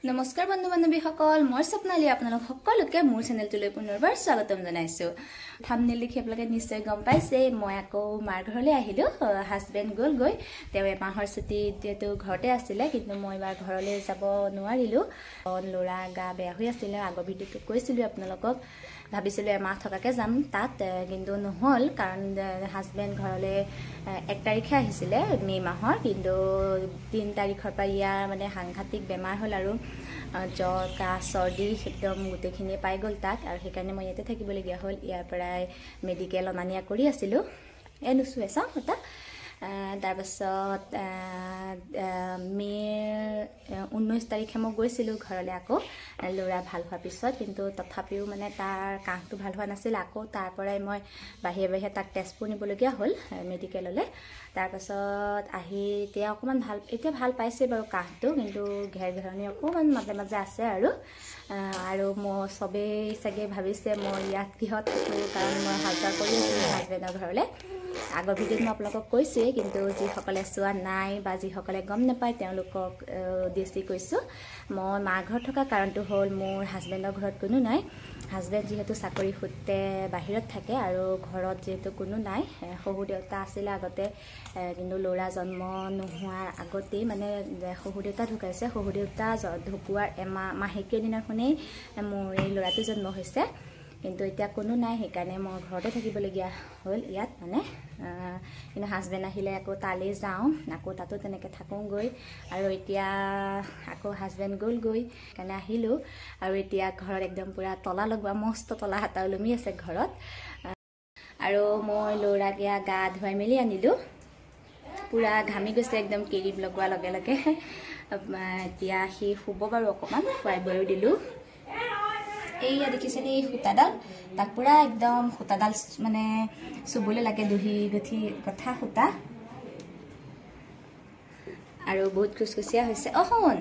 নমস্কাৰ বন্ধু বান্ধৱীসকল মই স্বপ্নালী আপোনালোক সকলোকে মোৰ চেনেলটোলৈ পুনৰবাৰ স্বাগতম জনাইছো থাম্বনেইল দেখি আপোনালোকে নিশ্চয় গম পাইছে মই আকৌ মাৰ ঘৰলৈ আহিলো হাজবেণ্ড গৈ তেওঁ এমাহৰ ছুটি যেটো ঘৰতে আছিল কিন্তু মই এবাৰ ঘৰলৈ যাব নোৱাৰিলো লৰা গা বেয়া হৈ আছিল আগৰ ভিডিঅ'টো কৈছিলো আপোনালোকক ভাবিছিলো এমাহ থকাকে যাম তাত কিন্তু নহল কাৰণ হাজবেণ্ড ঘৰলৈ 1 তাৰিখে আহিছিল মে মাহৰ কিন্তু 3 তাৰিখৰ পৰা ইয়াৰ মানে সাংঘাতিক বেমাৰ হল আৰু জ্বৰ কাহ সৰ্দি একদম গুটেখিনি পাই গল তাক আৰু সেইকাৰণে মই ইয়াতে থাকিবলগীয়া হল ইয়াৰ পৰাই মেডিকেল অনানিয়া কৰি আছিলো এনুসু এসা হতা তাৰপাছত মে 19 তাৰিখে মই গৈছিলো ঘৰলৈ আকৌ লৰা ভাল হোৱাৰ পিছত কিন্তু তথাপিও মানে তাৰ কাহটো ভাল হোৱা নাছিল আকৌ তাৰ পৰাই মই বাহিৰে তাক টেষ্টবোৰ নিবলগীয়া হল মেডিকেললে তাৰপাছত আহি এতিয়া অকমান ভাল এতিয়া ভাল পাইছে বাৰু কাহটো কিন্তু ঘেৰঘেৰণি অকমান মাজে আছে আৰু মই সবে সগে ভাবিছে মই ইয়াত কিহত কাৰণ মই হাজাৰ কৰি আছো হাজবেণ্ডৰ ঘৰলে আগৰ ভিডিঅ'ত মই আপোনালোকক কৈছে কিন্তু যি সকলে চোৱা নাই বা যি সকলে গম নাপায় তেওঁলোকক উদ্দেশ্যি কৈছো মই মা ঘৰত থকা কাৰণটো হল মোৰ হাজবেণ্ডৰ ঘৰত কোনো নাই হাজবেণ্ড যেহেতু চাকৰি সূত্ৰে বাহিৰত থাকে আৰু ঘৰত যেহেতু কোনো নাই শহু দেউতা আছিল আগতে কিন্তু লৰা জন্ম নোহোৱাৰ আগতেই মানে শহু দেউতা ঢুকাইছে শহু দেউতা ঢুকুৱাৰ মাহেকীয়া দিনাখনেই মোৰ এই লৰাটো জন্ম হৈছে কিন্তু এতিয়া কোনো নাই সেইকাৰণে মই ঘৰতে থাকিবলগীয়া হল ইয়াত মানে কিন্তু হাজবেণ্ড আহিলে আকৌ তালৈ যাওঁ আকৌ তাতো তেনেকৈ থাকোঁগৈ আৰু এতিয়া আকৌ হাজবেণ্ড গ'লগৈ কাৰণে আহিলোঁ আৰু এতিয়া ঘৰত একদম পুৰা তলা লগোৱা মস্ত তলা হাতা ওলমি আছে ঘৰত আৰু মই লৰাক ইয়া গা ধুৱাই মেলি আনিলোঁ পুৰা ঘামি গৈছে একদম কেৰিব লগোৱাৰ লগে লগে এতিয়া সি শুব বাৰু অকণমান খুৱাই বৈ দিলোঁ এইয়া দেখিছেনে এই সূতাডাল তাক পুৰা একদম সূতাডাল মানে চুবলৈ লাগে দুহি গুঠি কথা সূতা আৰু বহুত খুচখুচিয়া হৈছে শুন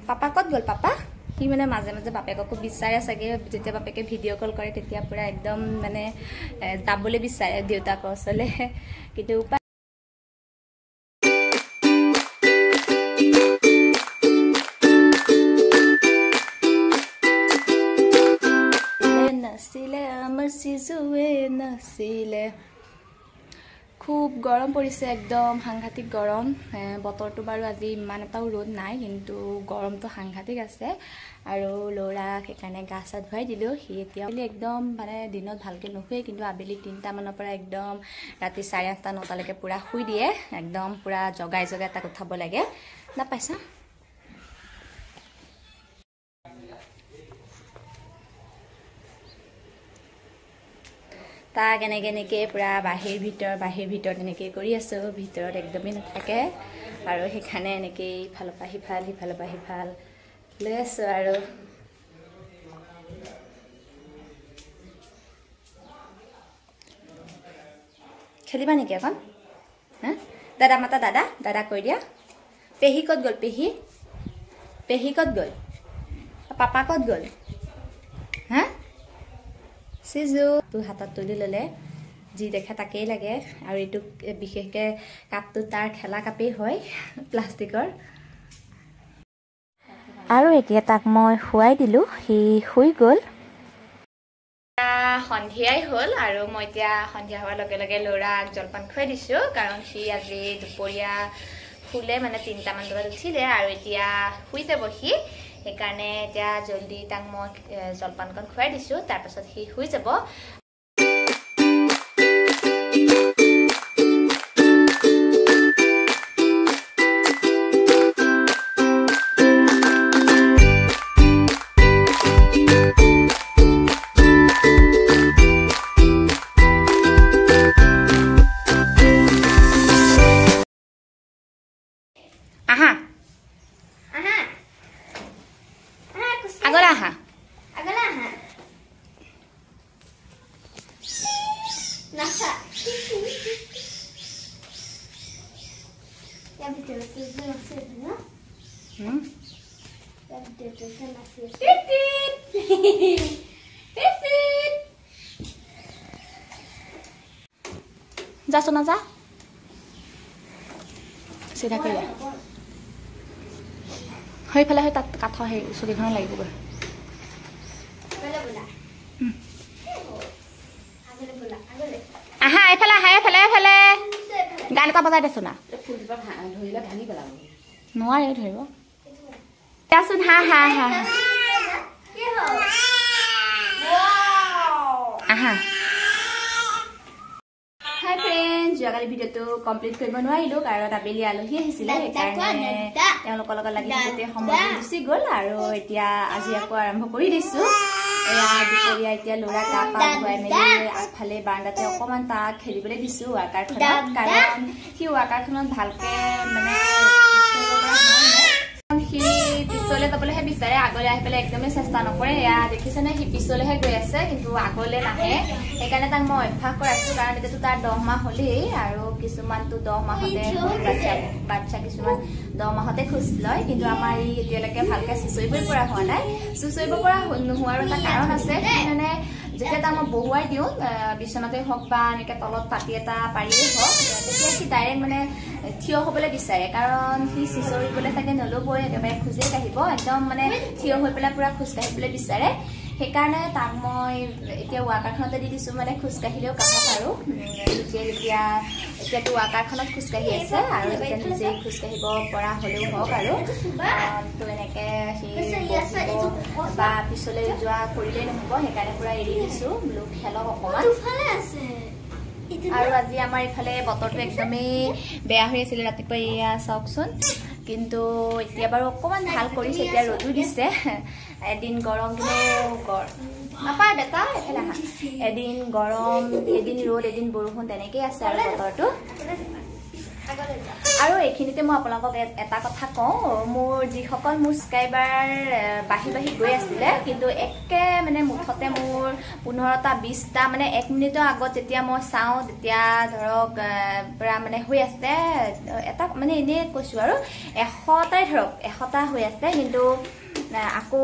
পাপা ক'ত গ'ল পাপা সি মানে মাজে মাজে বাপেককো বিচাৰে চাগে যেতিয়া বাপেকে ভিডিঅ' কল কৰে তেতিয়া পুৰা একদম মানে যাবলৈ বিচাৰে দেউতাকৰ ওচৰলৈ কিন্তু নাছিলে খুব গৰম পৰিছে একদম সাংঘাতিক গৰম বতৰটো বাৰু আজি ইমান এটাও ৰ'দ নাই কিন্তু গৰমটো সাংঘাতিক আছে আৰু লৰা সেইকাৰণে গা চা ধুৱাই দিলোঁ সি এতিয়া একদম মানে দিনত ভালকৈ নুশুৱে কিন্তু আবেলি 3টা মানৰ পৰা একদম ৰাতি 8:30 9টালৈকে পুৰা শুই দিয়ে একদম পুৰা জগাই তাক উঠাব লাগে নাপাইছা তাক এনেকৈ পুৰা বাহিৰ ভিতৰ তেনেকৈ কৰি আছোঁ ভিতৰত একদমেই নাথাকে আৰু সেইকাৰণে এনেকৈ ইফালৰ পৰা সিফাল লৈ আছোঁ আৰু খেলিবা নেকি অকণ দাদা মাতা দাদা কৈ দিয়া পেহী ক'ত গ'ল পেহী ক'ত গ'ল পাপা ক'ত গ'ল সিজু তো হাতত তুলি ললে যি দেখে তাকেই লাগে আৰু এইটো বিশেষকৈ কাপটো তাৰ খেলা কাপেই হয় প্লাষ্টিকৰ আৰু এতিয়া তাক মই শুৱাই দিলোঁ সি শুই গ'ল সন্ধিয়াই হ'ল আৰু মই এতিয়া সন্ধিয়া হোৱাৰ লগে লগে ল'ৰাক জলপান খুৱাই দিছোঁ কাৰণ সি আজি দুপৰীয়া শুলে মানে 3টা মান বজাত উঠিলে আৰু এতিয়া শুই যাব সি সেইকাৰণে এতিয়া জলদি তাক মই জলপানকণ খুৱাই দিছোঁ তাৰপাছত সি শুই যাব जा सोना जा सीधा कर সেইফালে হৈ তাত কাঠ সেই চকীখনত লাগিবগৈ আহা এইফালে আহা এইফালে গান এটা বজাই দেচোন না নোৱাৰে ধৰিব দেচোন হা হা হা আহা হাই ফ্ৰেণ্ড যোৱাকালি ভিডিঅ'টো কমপ্লিট কৰিব নোৱাৰিলোঁ কাৰণ আবেলি আলহী আহিছিলে সেইকাৰণে তেওঁলোকৰ লগত লাগি থাকোঁতে সময় গুচি গ'ল আৰু এতিয়া আজি আকৌ আৰম্ভ কৰি দিছোঁ এয়া দুপৰীয়া এতিয়া ল'ৰা গা পা ধুৱাই মেলি আগফালে বাৰাণ্ডাতে অকণমান তাক খেলিবলৈ দিছোঁ ৱাকাৰখনত কাৰণ সি ৱাকাৰখনত ভালকৈ মানে সি পিছলৈ যাবলৈহে বিচাৰে আগলৈ আহি পেলাই একদমেই চেষ্টা নকৰে এয়া দেখিছেনে সি পিছলৈহে গৈ আছে কিন্তু আগলৈ নাহে সেইকাৰণে তাক মই অভ্যাস কৰাইছোঁ কাৰণ এতিয়াতো তাৰ 10 মাহ হ'লেই আৰু কিছুমানতো 10 মাহতে বাচ্চা কিছুমান 10 মাহতে খোজ লয় কিন্তু আমাৰ ই এতিয়ালৈকে ভালকৈ চুঁচৰিবই পৰা হোৱা নাই চুঁচৰিব পৰা নোহোৱাৰো এটা কাৰণ আছে মানে যেতিয়া তাক মই বহুৱাই দিওঁ বিচনাতে হওক বা এনেকৈ তলত পাতি এটা পাৰিয়েই হওক তেতিয়া সি ডাইৰেক্ট মানে থিয় হ'বলৈ বিচাৰে কাৰণ সি চুঁচৰিবলৈ চাগে নল'বই একেবাৰে খোজেই কাঢ়িব একদম মানে থিয় হৈ পেলাই পূৰা খোজ কাঢ়িবলৈ বিচাৰে সেইকাৰণে তাক মই এতিয়া ৱাকাৰখনতে দি দিছোঁ মানে খোজ কাঢ়িলেও কাঢ়া পাৰোঁ এতিয়াতো ৱাকাৰখনত খোজ কাঢ়ি আছে আৰু এতিয়া নিজেই খোজ কাঢ়িব পৰা হ'লেও হওক আৰু তো এনেকৈ সি বা পিছলৈ যোৱা কৰিলেই নহ'ব সেইকাৰণে পূৰা এৰি দিছোঁ বোলো খেলক অকণমান আৰু আজি আমাৰ ইফালে বতৰটো একদমেই বেয়া হৈ আছিলে ৰাতিপুৱা এয়া চাওকচোন কিন্তু এতিয়া বাৰু অকণমান ভাল কৰিছে এতিয়া ৰ'দো দিছে এদিন গৰম কিন্তু নাপায় বেটা এফালে আহা এদিন গৰম এদিন ৰ'দ এদিন বৰষুণ তেনেকেই আছে আৰু বতৰটো আৰু এইখিনিতে মই আপোনালোকক এটা কথা কওঁ মোৰ যিসকল মোৰ ছাবস্ক্ৰাইবাৰ বাঢ়ি গৈ আছিলে কিন্তু একে মানে মুঠতে মোৰ 15টা 20টা মানে 1 মিনিটৰ আগত যেতিয়া মই চাওঁ তেতিয়া ধৰক পুৰা মানে হৈ আছে এটা মানে এনেই কৈছোঁ আৰু 100টাই ধৰক 100টা হৈ আছে কিন্তু আকৌ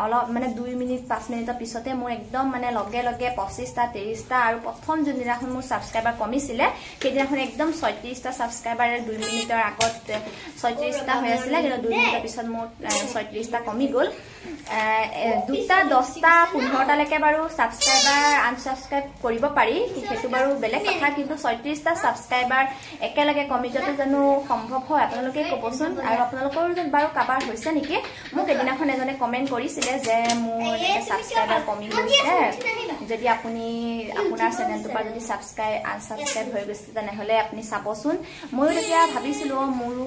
অলপ মানে 2 মিনিট 5 মিনিটৰ পিছতে মোৰ একদম মানে লগে 25টা 30টা আৰু প্ৰথম যোনদিনাখন মোৰ ছাবস্ক্ৰাইবাৰ কমিছিলে সেইদিনাখন একদম 36টা ছাবস্ক্ৰাইবাৰ 2 মিনিটৰ আগত 36টা হৈ আছিলে কিন্তু 2 মিনিটৰ পিছত মোৰ 36টা কমি গ'ল 2টা 10টা 15টালৈকে বাৰু ছাবস্ক্ৰাইবাৰ আনছাবস্ক্ৰাইব কৰিব পাৰি সেইটো বাৰু বেলেগ কথা কিন্তু 36টা ছাবস্ক্ৰাইবাৰ একেলগে কমি যোৱাটো জানো সম্ভৱ হয় আপোনালোকে ক'বচোন আৰু আপোনালোকৰ বাৰু কাবাৰ হৈছে নেকি মোক এদিনাখন এজনে কমেণ্ট কৰিছিলে যে মোৰ ছাবস্ক্ৰাইবাৰ কমি গৈছে যদি আপুনি আপোনাৰ চেনেলটোৰ পৰা যদি আনছাবস্ক্ৰাইব হৈ গৈছে তেনেহ'লে আপুনি চাবচোন ময়ো তেতিয়া ভাবিছিলোঁ মোৰো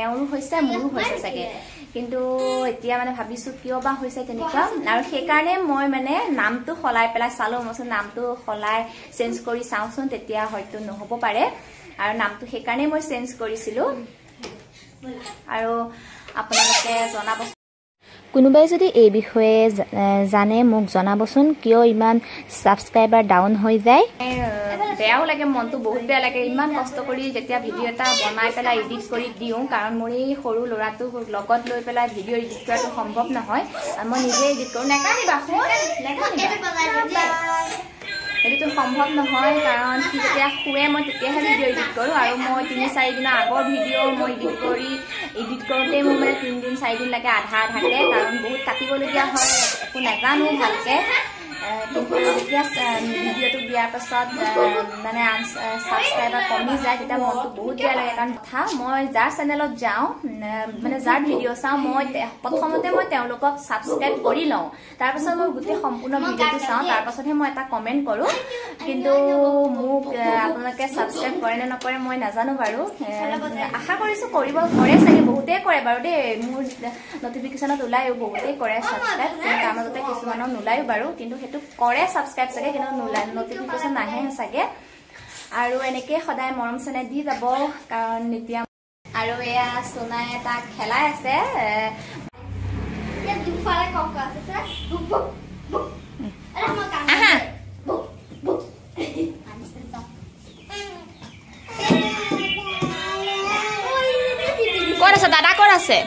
এওঁৰো হৈছে মোৰো হৈছে চাগে কিন্তু এতিয়া মানে ভাবিছোঁ কিয় বা হৈছে তেনেকুৱা আৰু সেইকাৰণে মই মানে নামটো সলাই পেলাই চালোঁ মইচোন নামটো সলাই চেঞ্জ কৰি চাওঁচোন তেতিয়া হয়তো নহ'ব পাৰে আৰু নামটো সেইকাৰণে মই চেঞ্জ কৰিছিলোঁ আৰু আপোনালোকে জনাব কোনোবাই যদি এই বিষয়ে জানে মোক জনাবচোন কিয় ইমান ছাবস্ক্ৰাইবাৰ ডাউন হৈ যায় বেয়াও লাগে মনটো বহুত বেয়া লাগে ইমান কষ্ট কৰি যেতিয়া ভিডিঅ' এটা বনাই পেলাই এডিট কৰি দিওঁ কাৰণ মোৰ এই সৰু ল'ৰাটোক লগত লৈ পেলাই ভিডিঅ' এডিট কৰাটো সম্ভৱ নহয় মই নিজে এডিট কৰোঁ সেইটোতো সম্ভৱ নহয় কাৰণ সি যেতিয়া শুৱে মই তেতিয়াহে ভিডিঅ' এডিট কৰোঁ আৰু মই 3-4 দিনৰ আগৰ ভিডিঅ' মই এডিট কৰোঁতেই মোৰ মানে 3 দিন 4 দিন লাগে আধাকে কাৰণ বহুত কাটিবলগীয়া হয় একো নাজানো ভালকৈ কিন্তু যেতিয়া ভিডিঅ'টো দিয়াৰ পাছত মানে ছাবস্ক্ৰাইবাৰ কমি যায় তেতিয়া মনটো বহুত বেয়া লাগে কাৰণ কথা মই যাৰ চেনেলত যাওঁ মানে যাৰ ভিডিঅ' চাওঁ মই প্ৰথমতে মই তেওঁলোকক ছাবস্ক্ৰাইব কৰি লওঁ তাৰপাছত মই গোটেই সম্পূৰ্ণ ভিডিঅ'টো চাওঁ তাৰপাছতহে মই এটা কমেণ্ট কৰোঁ কিন্তু মোক আপোনালোকে ছাবস্ক্ৰাইব কৰে নে নকৰে মই নাজানো বাৰু আশা কৰিছোঁ কৰে চাগে বহুতেই কৰে বাৰু দেই মোৰ নটিফিকেশ্যনত ওলায়ো বহুতেই কৰে ছাবস্ক্ৰাইব কিন্তু তাৰ মাজতে কিছুমানৰ নোলায়ো বাৰু কিন্তু সেইটো কৰে ছাবস্ক্ৰাইব চাগে কিন্তু নোলায় নটিফিকেশ্যন নাহে চাগে আৰু এনেকৈ সদায় মৰম চেনেহ দি যাব কাৰণ এতিয়া আৰু এয়া সোনাই তাক খেলাই আছে ক'ত আছে দাদা ক'ত আছে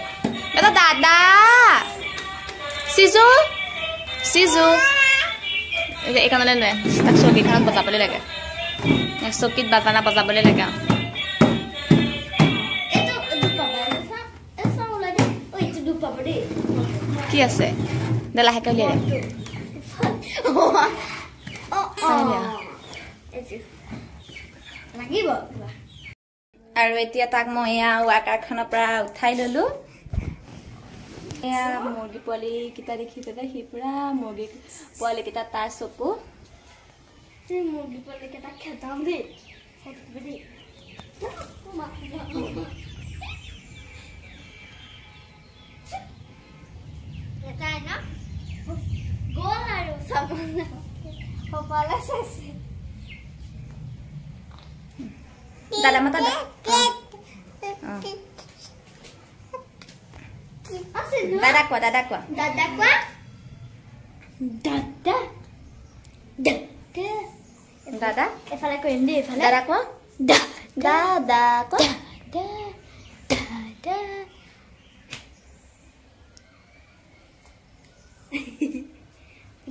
এটা দাদা চিজু এইখনলৈ লৈ তাক চকীখনত বজাবলৈ লাগে চকীত বাজানা বজাবলৈ লাগে কি আছে দে লাহেকে উলিয়াই দে লাগিব আৰু এতিয়া তাক মই এয়া ৱাকাৰখনৰ পৰা উঠাই ললো এয়া মুৰ্গী পোৱালি কিটা দেখি পেলাই সি পুৰা মুৰ্গী পোৱালি কিটা তাৰ চকু মুৰ্গী পোৱালি কেইটা খেদাম দেই এটাই না গ'ল আৰু চাবলে কপালে চাইছে দাদা মাতা দাদা কোৱা দাদা কোৱা দাদা দাদা এফালে কৰিম দেই এফালে দাদা কোৱা দাদা কোৱা দাদা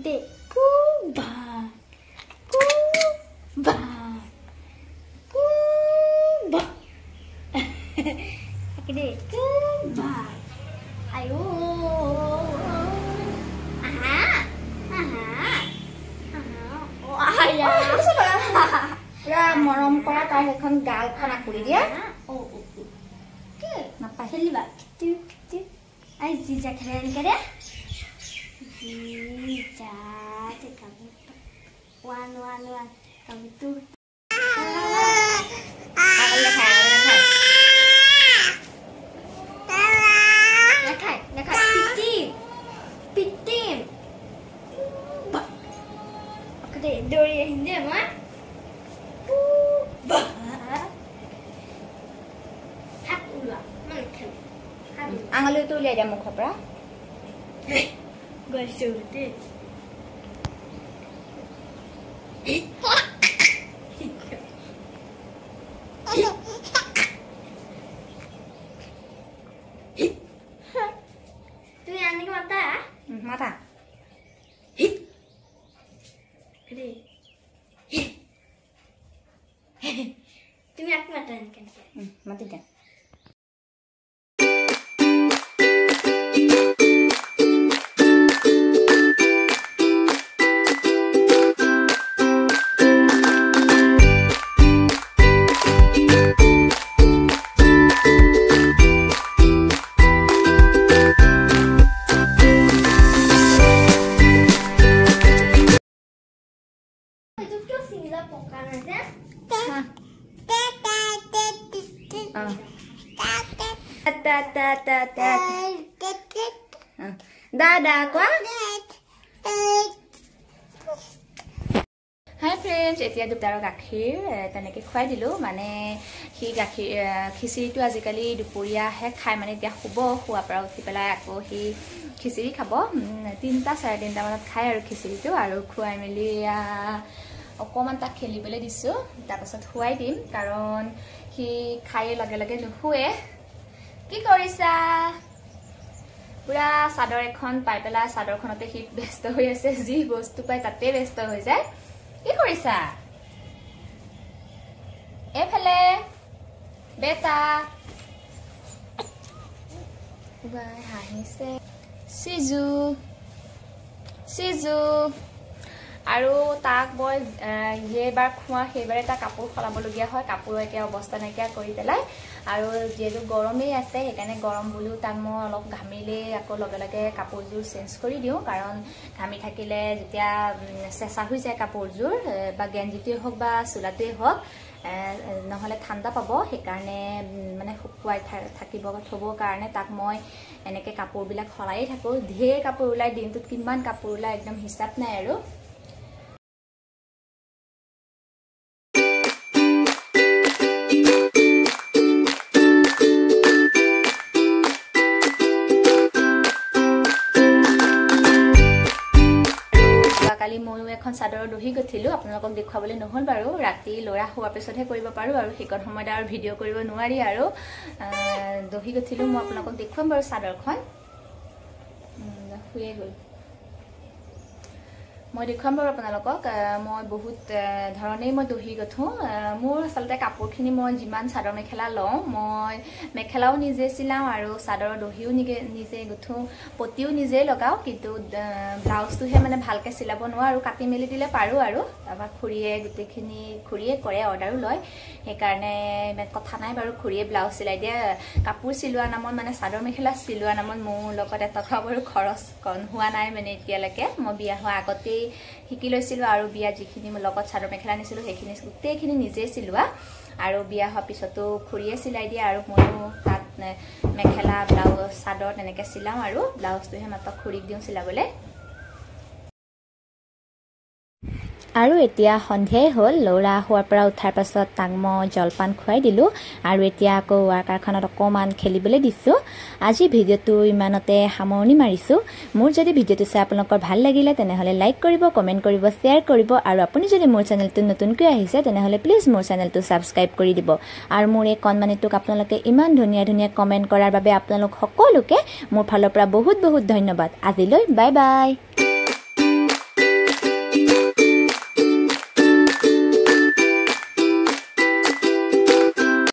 de Cuba aquí de Cuba ayo aha oh ya পুৰা মৰম কৰা তাৰ এখন গালখন আকুৰি দিয়া ke নাপায় খেলিবা আই জিজা খেলেন কৰে জিজা কাবু 1 কাবু 2 আগলে খাই Nakai pitim aku deh dori hindi ma hakula makan আঙুলিটো উলিয়াই দিয়া মুখৰ পৰা gosude mata Gede. তুমি aku matahin kan? mati deh দাদা কোৱা হাই ফ্ৰেণ্ডছ এতিয়া দুটাৰ গাখীৰ তেনেকৈ খুৱাই দিলোঁ মানে সি গাখীৰ খিচিৰিটো আজিকালি দুপৰীয়াহে খাই মানে এতিয়া শুব শোৱাৰ পৰা উঠি পেলাই আকৌ সি খিচিৰি খাব 3টা 3:30 মানত খায় আৰু খিচিৰিটো আৰু খুৱাই মেলি অকণমান তাক খেলিবলৈ দিছোঁ তাৰপাছত শুৱাই দিম কাৰণ সি খাই লগে লগে নুশুৱে কি কৰিছা পুৰা চাদৰ এখন পাই পেলাই চাদৰখনতে সি ব্যস্ত হৈ আছে যি বস্তু পাই তাতে ব্যস্ত হৈ যায় কি কৰিছা এফালে বেটা বাই হাঁহিছে সিজু আৰু তাক মই যেবাৰ খোৱা সেইবাৰে তাক কাপোৰ সলাবলগীয়া হয় কাপোৰ একে অৱস্থা নাইকিয়া কৰি পেলাই আৰু যেহেতু গৰমেই আছে সেইকাৰণে গৰম বুলিও তাক মই অলপ ঘামিলে আকৌ লগে লগে কাপোৰযোৰ চেঞ্জ কৰি দিওঁ কাৰণ ঘামি থাকিলে যেতিয়া চেঁচা হৈ যায় কাপোৰযোৰ বা গেঞ্জিটোৱে হওক বা চোলাটোৱে হওক নহ'লে ঠাণ্ডা পাব সেইকাৰণে মানে শুকুৱাই থাকিব থ'বৰ কাৰণে তাক মই এনেকৈ কাপোৰবিলাক সলায়ে থাকোঁ ঢেৰ কাপোৰ ওলাই দিনটোত কিমান কাপোৰ ওলাই একদম হিচাপ নাই আৰু কালি ময়ো এখন চাদৰৰ দহি গঠিলোঁ আপোনালোকক দেখুৱাবলৈ নহ'ল বাৰু ৰাতি ল'ৰা শোৱাৰ পিছতহে কৰিব পাৰোঁ আৰু সেইকণ সময়ত আৰু ভিডিঅ' কৰিব নোৱাৰি আৰু দহি গঠিলোঁ মই আপোনালোকক দেখুৱাম বাৰু চাদৰখন শুয়ে গ'ল মই দেখুৱাম বাৰু আপোনালোকক মই বহুত ধৰণেই মই দহি গঠো মোৰ আচলতে কাপোৰখিনি মই যিমান চাদৰ মেখেলা লওঁ মই মেখেলাও নিজে চিলাওঁ আৰু চাদৰৰ দহিও নিজে গঠো পটিও নিজে লগাওঁ কিন্তু ব্লাউজটোহে মানে ভালকৈ চিলাব নোৱাৰোঁ কাটি মেলি দিলে পাৰোঁ আৰু তাৰপৰা খুৰীয়ে গোটেইখিনি খুৰীয়ে কৰে অৰ্ডাৰো লয় সেইকাৰণে ইমান কথা নাই বাৰু খুৰীয়ে ব্লাউজ চিলাই দিয়ে কাপোৰ চিলোৱা নামত মানে চাদৰ মেখেলা চিলোৱা নামত মোৰ লগত টকা বাৰু খৰচ হোৱা নাই মানে এতিয়ালৈকে মই বিয়া হোৱা আগতেই শিকি লৈছিলোঁ আৰু বিয়া যিখিনি লগত চাদৰ মেখেলা নিছিলোঁ সেইখিনি গোটেইখিনি নিজেই চিলোৱা আৰু বিয়া হোৱাৰ পিছতো খুৰীয়ে চিলাই দিয়ে আৰু ময়ো তাত মেখেলা ব্লাউজ চাদৰ তেনেকৈ চিলাওঁ আৰু ব্লাউজটোহে মাত্ৰ খুৰীক দিওঁ চিলাবলৈ আৰু এতিয়া সন্ধিয়াই হ'ল ল'ৰা হোৱাৰ পৰা উঠাৰ পাছত তাক মই জলপান খুৱাই দিলোঁ আৰু এতিয়া আকৌ ৱাৰ্কাৰখনত অকণমান খেলিবলৈ দিছোঁ আজি ভিডিঅ'টো ইমানতে সামৰণি মাৰিছোঁ মোৰ যদি ভিডিঅ'টো চাই আপোনালোকৰ ভাল লাগিলে তেনেহ'লে লাইক কৰিব কমেণ্ট কৰিব শ্বেয়াৰ কৰিব আৰু আপুনি যদি মোৰ চেনেলটো নতুনকৈ আহিছে তেনেহ'লে প্লিজ মোৰ চেনেলটো ছাবস্ক্ৰাইব কৰি দিব আৰু মোৰ এই কণমানিটোক আপোনালোকে ইমান ধুনীয়া ধুনীয়া কমেণ্ট কৰাৰ বাবে আপোনালোক সকলোকে মোৰ ফালৰ পৰা বহুত বহুত ধন্যবাদ আজিলৈ বাই বাই